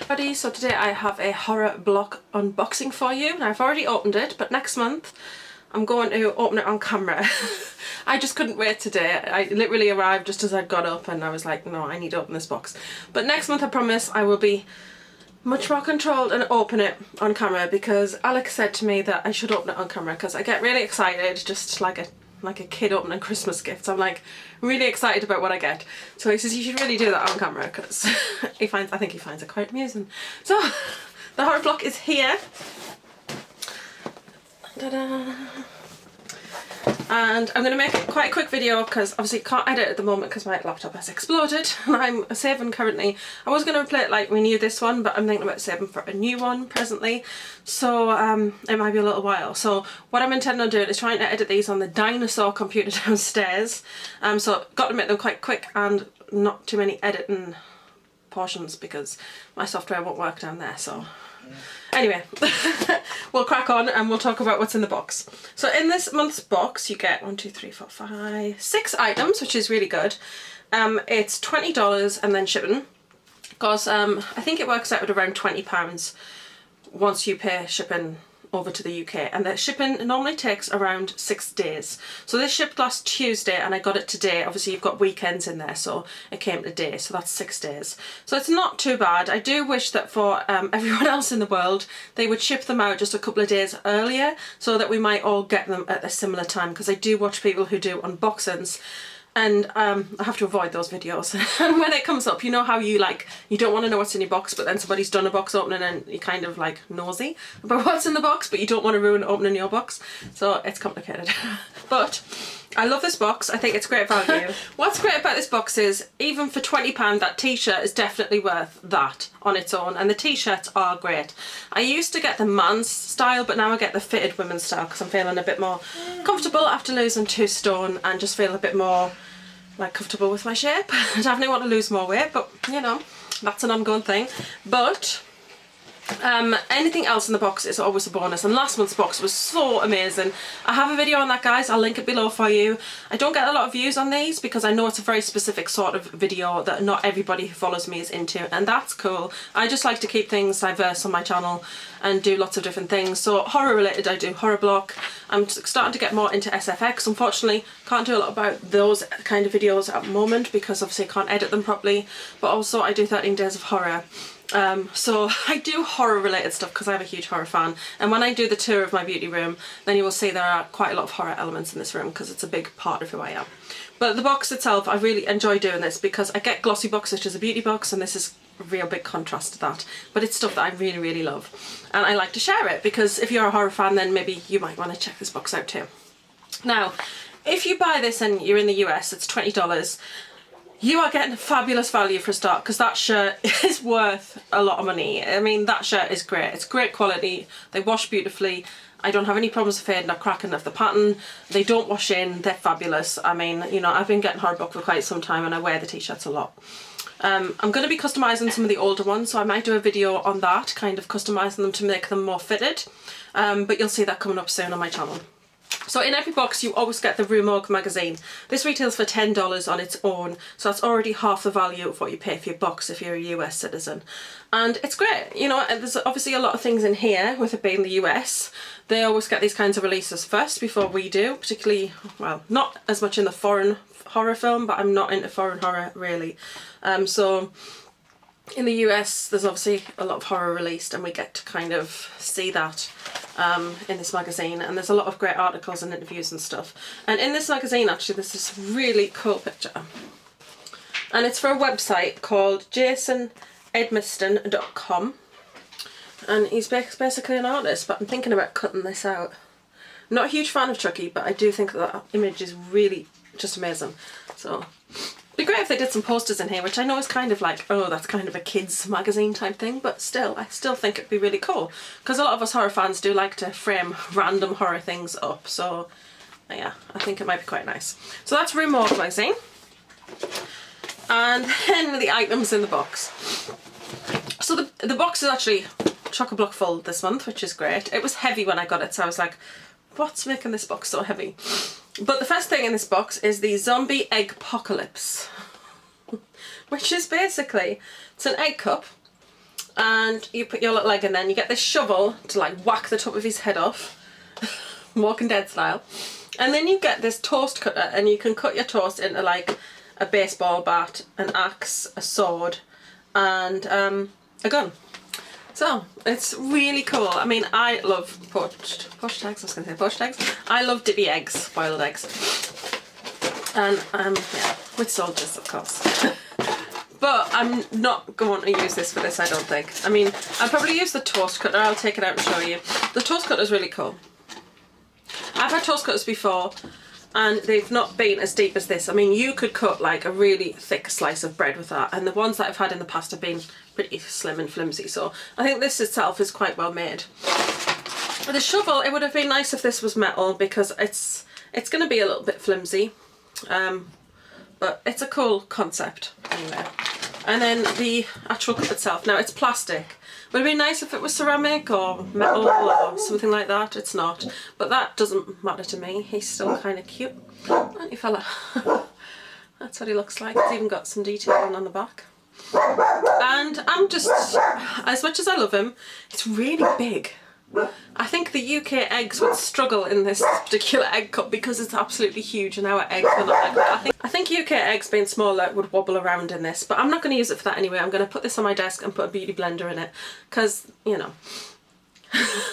Everybody, so today I have a horror block unboxing for you. Now I've already opened it, but next month I'm going to open it on camera. I just couldn't wait today. I literally arrived just as I got up and I was like, no, I need to open this box. But next month I promise I will be much more controlled and open it on camera, because Alex said to me that I should open it on camera because I get really excited, just like a kid opening Christmas gifts. I'm like really excited about what I get. So he says you should really do that on camera because I think he finds it quite amusing. So the horror block is here. Ta-da. And I'm going to make it quite a quick video because obviously can't edit at the moment because my laptop has exploded and I'm saving currently. I was going to play it like we knew this one, but I'm thinking about saving for a new one presently, so it might be a little while. So what I'm intending on doing is trying to edit these on the dinosaur computer downstairs, so got to make them quite quick and not too many editing portions because my software won't work down there. So anyway, we'll crack on and we'll talk about what's in the box. So in this month's box you get 6 items, which is really good. It's $20 and then shipping, because I think it works out at around £20 once you pay shipping over to the UK, and the shipping normally takes around 6 days. So this shipped last Tuesday and I got it today. Obviously you've got weekends in there, so it came today, so that's 6 days. So it's not too bad. I do wish that for everyone else in the world they would ship them out just a couple of days earlier so that we might all get them at a similar time, because I do watch people who do unboxings and I have to avoid those videos. And when it comes up, you know how you don't want to know what's in your box, but then somebody's done a box opening and you're kind of like nosy about what's in the box, but you don't want to ruin opening your box. So it's complicated. But I love this box. I think it's great value. What's great about this box is even for £20 that t-shirt is definitely worth that on its own, and the t-shirts are great. I used to get the man's style, but now I get the fitted women's style because I'm feeling a bit more comfortable after losing 2 stone and just feel a bit more like comfortable with my shape. I definitely want to lose more weight, but you know, that's an ongoing thing. But anything else in the box is always a bonus, and last month's box was so amazing. I have a video on that, guys. I'll link it below for you. I don't get a lot of views on these because I know it's a very specific sort of video that not everybody who follows me is into, and that's cool. I just like to keep things diverse on my channel and do lots of different things. So horror related, I do horror block. I'm starting to get more into SFX. Unfortunately can't do a lot about those kind of videos at the moment because obviously I can't edit them properly, but also I do 13 days of horror. So I do horror related stuff because I'm a huge horror fan, and when I do the tour of my beauty room then you will see there are quite a lot of horror elements in this room because it's a big part of who I am. But the box itself, I really enjoy doing this because I get glossy box, which is a beauty box, and this is a real big contrast to that, but it's stuff that I really, really love and I like to share it, because if you're a horror fan then maybe you might want to check this box out too. Now if you buy this and you're in the US, it's $20. You are getting a fabulous value for a start, because that shirt is worth a lot of money. I mean, that shirt is great. It's great quality. They wash beautifully. I don't have any problems with fading or cracking of the pattern. They don't wash in. They're fabulous. I mean, you know, I've been getting horror block for quite some time and I wear the t-shirts a lot. I'm going to be customising some of the older ones, so I might do a video on that, kind of customising them to make them more fitted. But you'll see that coming up soon on my channel. So in every box you always get the Rue Morgue magazine. This retails for $10 on its own, so that's already half the value of what you pay for your box if you're a US citizen. And it's great, you know, and there's obviously a lot of things in here with it being the US. They always get these kinds of releases first before we do, particularly, well, not as much in the foreign horror film, but I'm not into foreign horror really. So in the US there's obviously a lot of horror released and we get to kind of see that in this magazine, and there's a lot of great articles and interviews and stuff. And in this magazine actually there's this really cool picture, and it's for a website called jasonedmiston.com, and he's basically an artist, but I'm thinking about cutting this out. I'm not a huge fan of Chucky, but I do think that image is really just amazing. So it'd be great if they did some posters in here, which I know is kind of like, oh, that's kind of a kids magazine type thing, but still, I still think it'd be really cool, because a lot of us horror fans do like to frame random horror things up, so yeah, I think it might be quite nice. So that's Rue Morgue magazine. And then the items in the box. So the box is actually chock-a-block full this month, which is great. It was heavy when I got it, so I was like, what's making this box so heavy? But the first thing in this box is the Zombie Egg Apocalypse, which is basically, it's an egg cup and you put your little egg in there and you get this shovel to like whack the top of his head off, Walking Dead style. And then you get this toast cutter and you can cut your toast into like a baseball bat, an axe, a sword, and a gun. So it's really cool. I mean, I love poached eggs. I was going to say poached eggs. I love dippy eggs, boiled eggs, and yeah, with soldiers of course. But I'm not going to use this for this, I don't think. I mean, I'll probably use the toast cutter. I'll take it out and show you. The toast cutter is really cool. I've had toast cutters before and they've not been as deep as this. I mean, you could cut like a really thick slice of bread with that, and the ones that I've had in the past have been pretty slim and flimsy, so I think this itself is quite well made. With the shovel, it would have been nice if this was metal because it's going to be a little bit flimsy, but it's a cool concept anyway. And then the actual cup itself, now it's plastic. Would it be nice if it was ceramic or metal or something like that? It's not, but that doesn't matter to me. He's still kind of cute, aren't you, fella? That's what he looks like. He's even got some detail on the back. And I'm just, as much as I love him, it's really big. I think the UK eggs would struggle in this particular egg cup because it's absolutely huge and our eggs are not like that. I think UK eggs being smaller would wobble around in this, but I'm not going to use it for that anyway. I'm going to put this on my desk and put a beauty blender in it because, you know,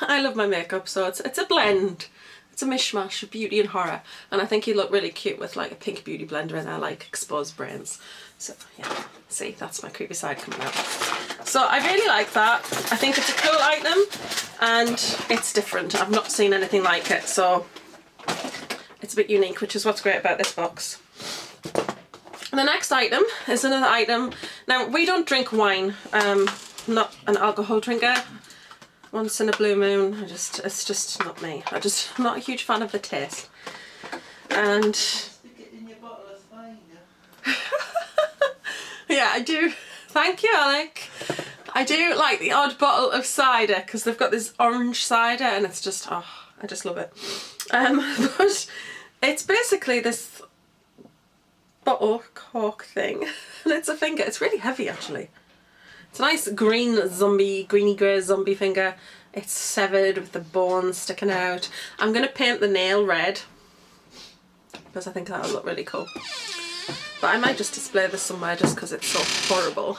I love my makeup, so it's a blend. It's a mishmash of beauty and horror, and I think he'd look really cute with like a pink beauty blender in there, like exposed brains. So yeah, see, that's my creepy side coming out. So I really like that. I think it's a cool item and it's different. I've not seen anything like it, so it's a bit unique, which is what's great about this box. And the next item is another item. Now, we don't drink wine. Not an alcohol drinker. Once in a blue moon, it's just not me. I'm not a huge fan of the taste. And stick it in your bottle of cider. Yeah, I do. Thank you, Alec. I do like the odd bottle of cider because they've got this orange cider and it's just, oh, I just love it. But it's basically this bottle cork thing and it's a finger. It's really heavy actually. It's a nice green zombie, greeny grey zombie finger. It's severed with the bones sticking out. I'm going to paint the nail red because I think that would look really cool. But I might just display this somewhere just because it's so horrible.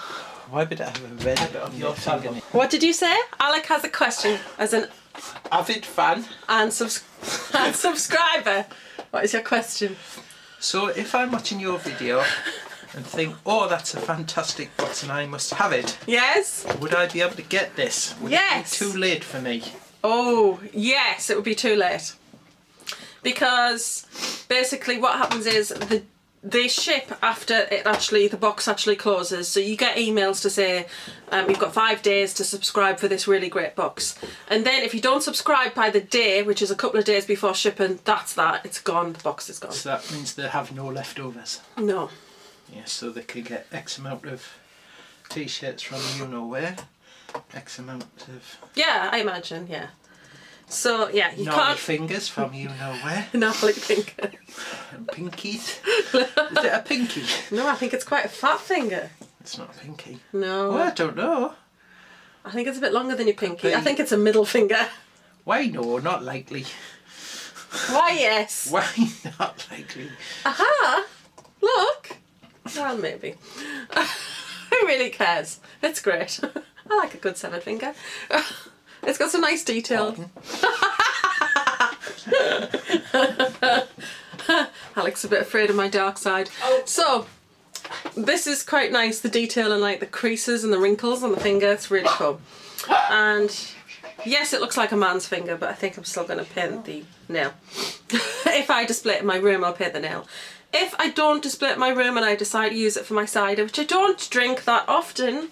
Why would I have a red bit on your finger? What did you say? Alec has a question as an avid fan and subscriber. What is your question? So if I'm watching your video and think, oh, that's a fantastic box and I must have it. Yes. Would I be able to get this? Would yes. it be too late for me? Oh, yes, it would be too late. Because basically what happens is they ship after the box actually closes. So you get emails to say you've got 5 days to subscribe for this really great box. And then if you don't subscribe by the day, which is a couple of days before shipping, it's gone, the box is gone. So that means they have no leftovers? No. Yeah, so they could get X amount of t-shirts from you know where, X amount of... Yeah, I imagine, yeah. So, yeah, you gnarly can't... fingers from you know where. Gnarly finger. And pinkies. Is it a pinky? No, I think it's quite a fat finger. It's not a pinky. No. Oh, I don't know. I think it's a bit longer than your pinky. I think it's a middle finger. Why no, not likely. Why yes. Why not likely? Aha! Look! Well, maybe. Who really cares? It's great. I like a good severed finger. It's got some nice detail. Alec's a bit afraid of my dark side. Oh. So, this is quite nice, the detail and like the creases and the wrinkles on the finger. It's really cool. And yes, it looks like a man's finger, but I think I'm still going to paint the nail. If I display it in my room, I'll paint the nail. If I don't display it in my room and I decide to use it for my cider, which I don't drink that often,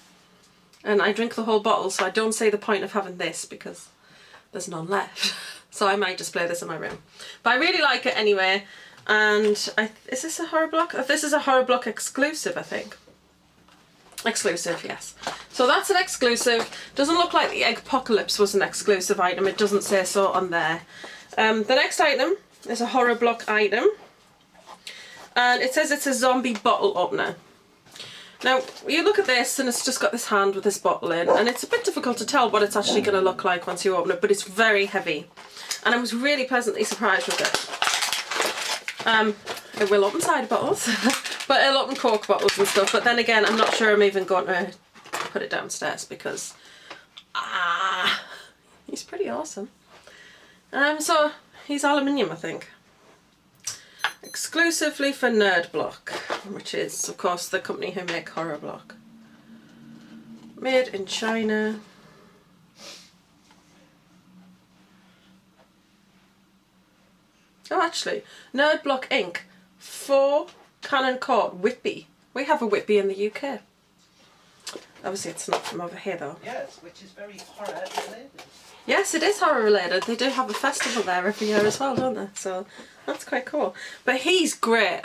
and I drink the whole bottle, so I don't see the point of having this because there's none left. So I might display this in my room. But I really like it anyway. And is this a Horror Block? This is a Horror Block exclusive, I think. Exclusive, yes. So that's an exclusive. Doesn't look like the Eggpocalypse was an exclusive item. It doesn't say so on there. The next item is a Horror Block item. And it says it's a zombie bottle opener. Now, you look at this and it's just got this hand with this bottle in, and it's a bit difficult to tell what it's actually going to look like once you open it, but it's very heavy. And I was really pleasantly surprised with it. It will open cider bottles, but it'll open Coke bottles and stuff, but then again, I'm not sure I'm even going to put it downstairs because, he's pretty awesome. So, he's aluminium, I think. Exclusively for Nerd Block, which is of course the company who make Horror Block. Made in China. Oh, actually, Nerd Block Inc. for Canon Court Whitby. We have a Whitby in the UK. Obviously it's not from over here though. Yes, which is very horror related. Yes, it is horror related. They do have a festival there every year as well, don't they? So that's quite cool. But he's great.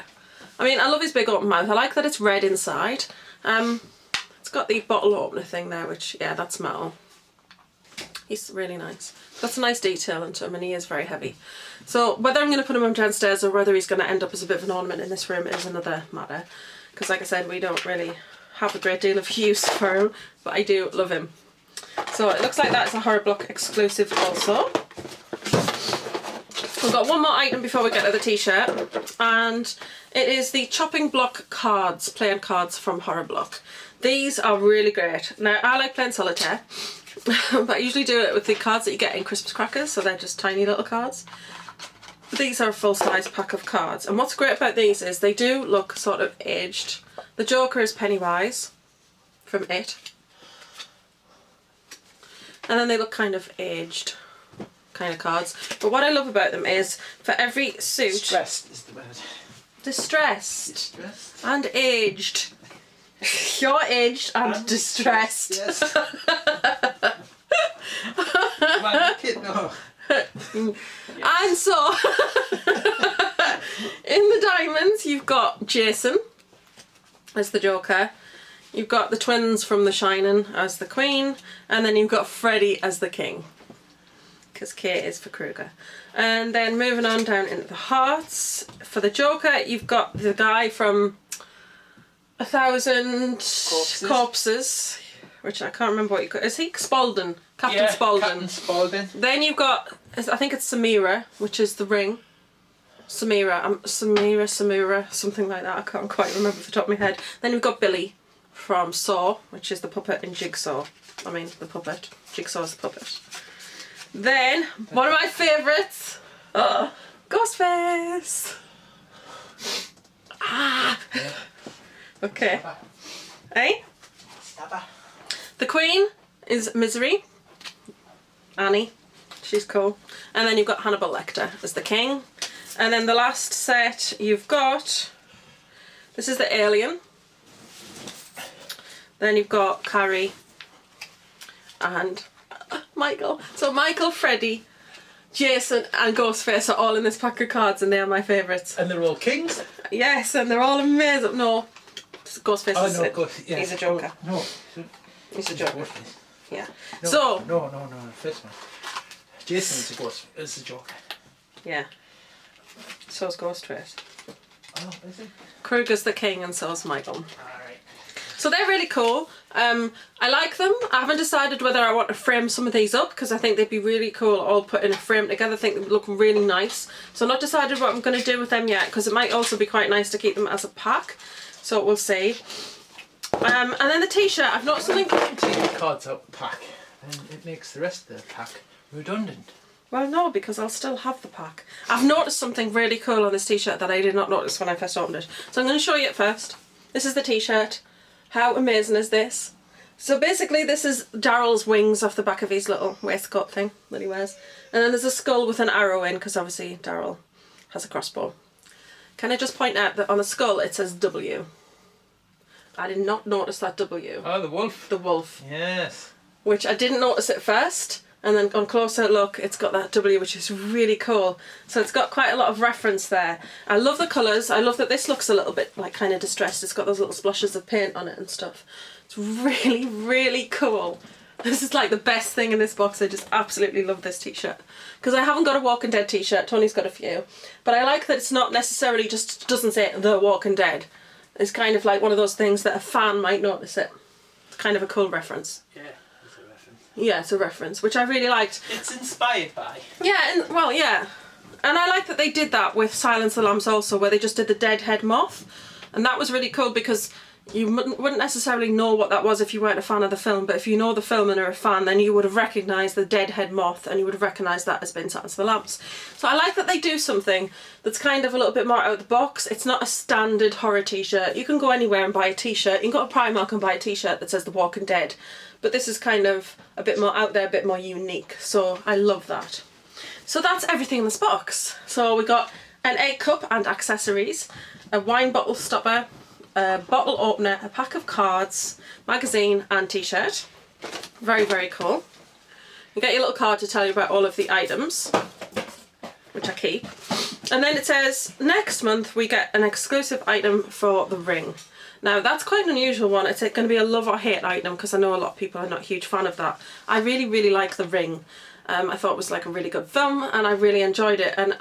I mean, I love his big open mouth. I like that it's red inside. It's got the bottle opener thing there, which, yeah, that's metal. He's really nice. That's a nice detail into him, and he is very heavy. So whether I'm going to put him downstairs or whether he's going to end up as a bit of an ornament in this room is another matter. Because like I said, we don't really have a great deal of use for him, but I do love him. So it looks like that's a Horror Block exclusive also. We've got one more item before we get to the t-shirt, and it is the chopping block cards, playing cards from Horror Block. These are really great. Now, I like playing solitaire, but I usually do it with the cards that you get in Christmas crackers, so they're just tiny little cards. These are a full-size pack of cards, and what's great about these is they do look sort of aged. The Joker is Pennywise from It, and then they look kind of aged kind of cards. But what I love about them is for every suit... Distressed is the word. Distressed. And aged. You're aged and distressed. Yes. Well, kid, no. And so, in the diamonds, you've got Jason as the Joker. You've got the twins from The Shining as the Queen. And then you've got Freddy as the King. Because K is for Krueger. And then moving on down into the hearts. For the Joker, you've got the guy from 1,000 Corpses. Which I can't remember what you call. Is he Spaulding? Captain Spaulding. Captain Spaulding. Then you've got, I think it's Samira, which is the ring. Samira, something like that. I can't quite remember off the top of my head. Then you've got Billy from Saw, which is the puppet in Jigsaw. I mean, the puppet. Jigsaw's the puppet. Then, one of my favourites, Ghostface. Yeah. Okay. Stabber. Eh? Stabber. The Queen is Misery. Annie. She's cool. And then you've got Hannibal Lecter as the King. And then the last set you've got, this is the Alien. Then you've got Carrie and Michael. So Michael, Freddy, Jason and Ghostface are all in this pack of cards, and they are my favourites. And they're all kings? Yes, and they're all amazing. No, Ghostface is yes. he's a Joker. No. He's a Joker. Yeah. No, So No, first one. Jason is a Joker. yeah. So's Ghostface. Oh, is it? Kruger's the King and so's Michael. Alright. So they're really cool. I like them. I haven't decided whether I want to frame some of these up because I think they'd be really cool all put in a frame together. I think they would look really nice. So I'm not decided what I'm going to do with them yet, because it might also be quite nice to keep them as a pack. So we'll see. And then the t-shirt, I've noticed something... Take the cards out the pack, and it makes the rest of the pack redundant. Well, no, because I'll still have the pack. I've noticed something really cool on this t-shirt that I did not notice when I first opened it. So I'm going to show you it first. This is the t-shirt. How amazing is this? So basically this is Daryl's wings off the back of his little waistcoat thing that he wears. And then there's a skull with an arrow in, because obviously Daryl has a crossbow. Can I just point out that on the skull it says W? I did not notice that W. Oh, the wolf. The wolf. Yes. Which I didn't notice at first. And then on closer look, it's got that W, which is really cool. So it's got quite a lot of reference there. I love the colours. I love that this looks a little bit like kind of distressed. It's got those little splashes of paint on it and stuff. It's really, really cool. This is like the best thing in this box. I just absolutely love this t-shirt. Because I haven't got a Walking Dead t-shirt. Tony's got a few. But I like that it's not necessarily just doesn't say The Walking Dead. is kind of like one of those things that a fan might notice it. It's kind of a cool reference. Yeah, it's a reference. Yeah, it's a reference, which I really liked. It's inspired by. Yeah, and well, yeah. And I like that they did that with Silence of the Lambs also, where they just did the dead head moth. And that was really cool because you wouldn't necessarily know what that was if you weren't a fan of the film, but if you know the film and are a fan, then you would have recognised the dead head moth and you would have recognised that as being Silence of the Lambs. So I like that they do something that's kind of a little bit more out of the box. It's not a standard horror t-shirt. You can go anywhere and buy a t-shirt. You can go to Primark and buy a t-shirt that says The Walking Dead. But this is kind of a bit more out there, a bit more unique. So I love that. So that's everything in this box. So we got an egg cup and accessories, a wine bottle stopper, a bottle opener, a pack of cards, magazine and t-shirt. Very, very cool. You get your little card to tell you about all of the items, which I keep. And then it says, next month we get an exclusive item for the ring. Now that's quite an unusual one. It's going to be a love or hate item because I know a lot of people are not a huge fan of that. I really, really like the ring. I thought it was like a really good film and I really enjoyed it, and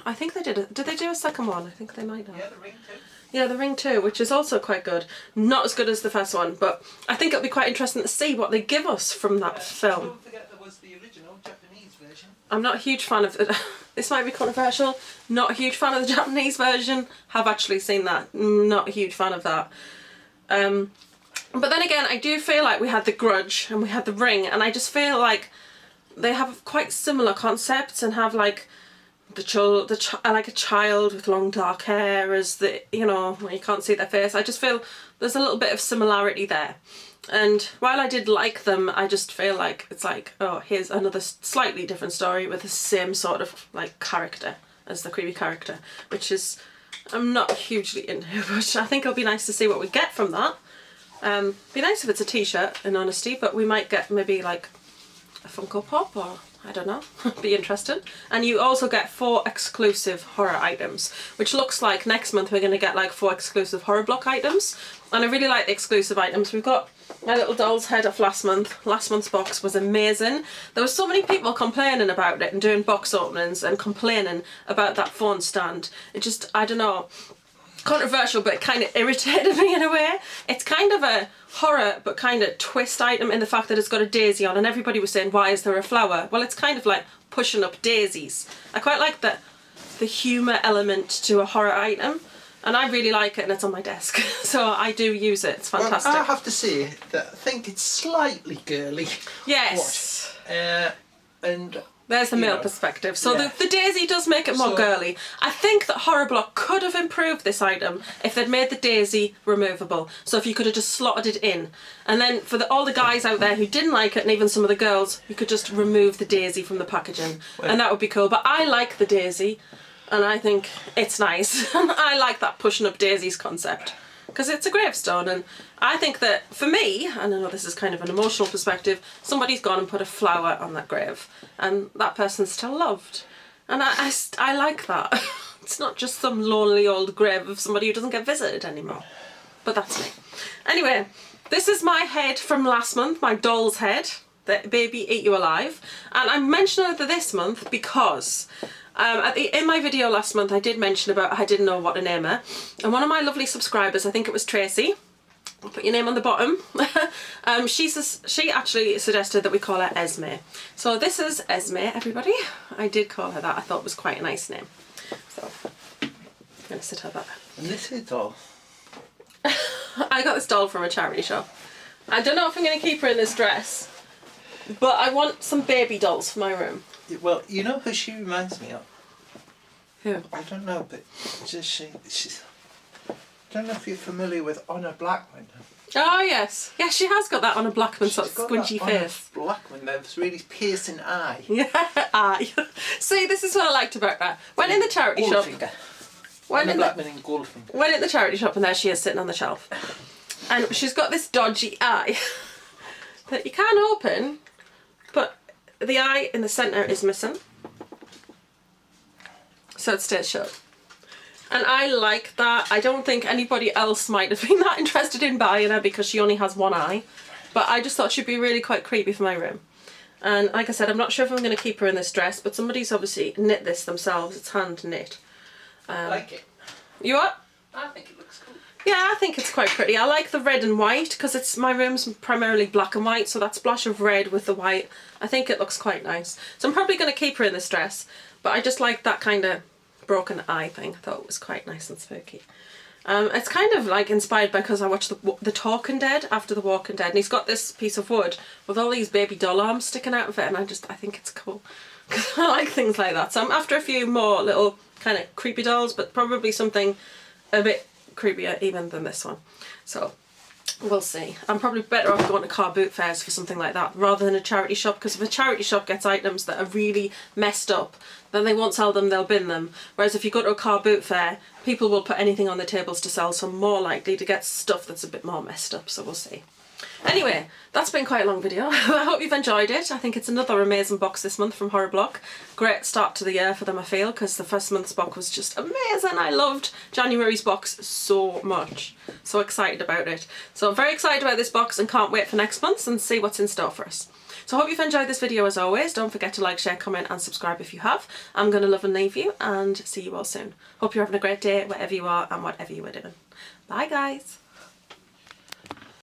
I think they did they do a second one? I think they might have. Yeah, the ring too. Yeah, the ring too, which is also quite good. Not as good as the first one, but I think it'll be quite interesting to see what they give us from that film. Don't forget there was the original Japanese version. I'm not a huge fan of it. This might be controversial. Not a huge fan of the Japanese version. Have actually seen that. Not a huge fan of that. But then again, I do feel like we had The Grudge and we had The Ring, and I just feel like they have quite similar concepts and have like like a child with long dark hair as the, you know, you can't see their face. I just feel there's a little bit of similarity there. And while I did like them, I just feel like it's like, oh, here's another slightly different story with the same sort of like character as the creepy character, which is, I'm not hugely into, but I think it'll be nice to see what we get from that. Be nice if it's a t-shirt, in honesty, but we might get maybe like a Funko Pop, or I don't know, be interesting. And you also get 4 exclusive horror items, which looks like next month we're going to get like 4 exclusive horror block items. And I really like the exclusive items. We've got my little doll's head off last month. Last month's box was amazing. There were so many people complaining about it and doing box openings and complaining about that phone stand. It just, I don't know, controversial, but it kind of irritated me in a way. It's kind of a horror but kind of twist item in the fact that it's got a daisy on, and everybody was saying, why is there a flower? Well, it's kind of like pushing up daisies. I quite like the humour element to a horror item, and I really like it, and it's on my desk. So I do use it. It's fantastic. Well, I have to say that I think it's slightly girly. Yes. And there's the male perspective. So yeah. the daisy does make it more girly. I think that Horror Block could have improved this item if they'd made the daisy removable. So if you could have just slotted it in. And then for all the guys out there who didn't like it, and even some of the girls, you could just remove the daisy from the packaging. And that would be cool. But I like the daisy, and I think it's nice. I like that pushing up daisies concept, because it's a gravestone, and I think that for me, and I know this is kind of an emotional perspective, somebody's gone and put a flower on that grave and that person's still loved, and I like that. It's not just some lonely old grave of somebody who doesn't get visited anymore, but that's me. Anyway, this is my head from last month, my doll's head, the Baby Eat You Alive, and I'm mentioning it this month because in my video last month I did mention about I didn't know what to name her, and one of my lovely subscribers, I think it was Tracy, I'll put your name on the bottom, she actually suggested that we call her Esme. So this is Esme, everybody. I did call her that. I thought it was quite a nice name. So I'm going to sit her back. And this is doll. I got this doll from a charity shop. I don't know if I'm going to keep her in this dress, but I want some baby dolls for my room. Well, you know who she reminds me of? Who? I don't know, but she's... I don't know if you're familiar with Honor Blackman. Oh yes, yeah, she has got that Honor Blackman sort of squinchy face. Honor Blackman, that really piercing eye. Yeah, eye. See, this is what I liked about her. Went in the charity shop. Honor Blackman in Goldfinger. Went in the charity shop, and there she is sitting on the shelf, and she's got this dodgy eye that you can't open, but the eye in the centre is missing, so it stays shut. And I like that. I don't think anybody else might have been that interested in buying her because she only has one eye. But I just thought she'd be really quite creepy for my room. And like I said, I'm not sure if I'm going to keep her in this dress, but somebody's obviously knit this themselves. It's hand knit. I like it. You what? I think it looks cool. Yeah, I think it's quite pretty. I like the red and white because it's my room's primarily black and white, so that splash of red with the white, I think it looks quite nice. So I'm probably going to keep her in this dress, but I just like that kind of broken eye thing. I thought it was quite nice and spooky. It's kind of like inspired by, because I watched the Talking Dead after the Walking Dead, and he's got this piece of wood with all these baby doll arms sticking out of it, and I think it's cool. I like things like that. So I'm after a few more little kind of creepy dolls, but probably something a bit creepier even than this one. So we'll see. I'm probably better off going to car boot fairs for something like that rather than a charity shop, because if a charity shop gets items that are really messed up, then they won't sell them, they'll bin them. Whereas if you go to a car boot fair, people will put anything on the tables to sell, so I'm more likely to get stuff that's a bit more messed up, so we'll see. Anyway, that's been quite a long video. I hope you've enjoyed it. I think it's another amazing box this month from Horror Block. Great start to the year for them, I feel, because the first month's box was just amazing. I loved January's box so much. So excited about it. So I'm very excited about this box and can't wait for next month's and see what's in store for us. So I hope you've enjoyed this video as always. Don't forget to like, share, comment and subscribe if you have. I'm going to love and leave you and see you all soon. Hope you're having a great day wherever you are and whatever you are doing. Bye guys.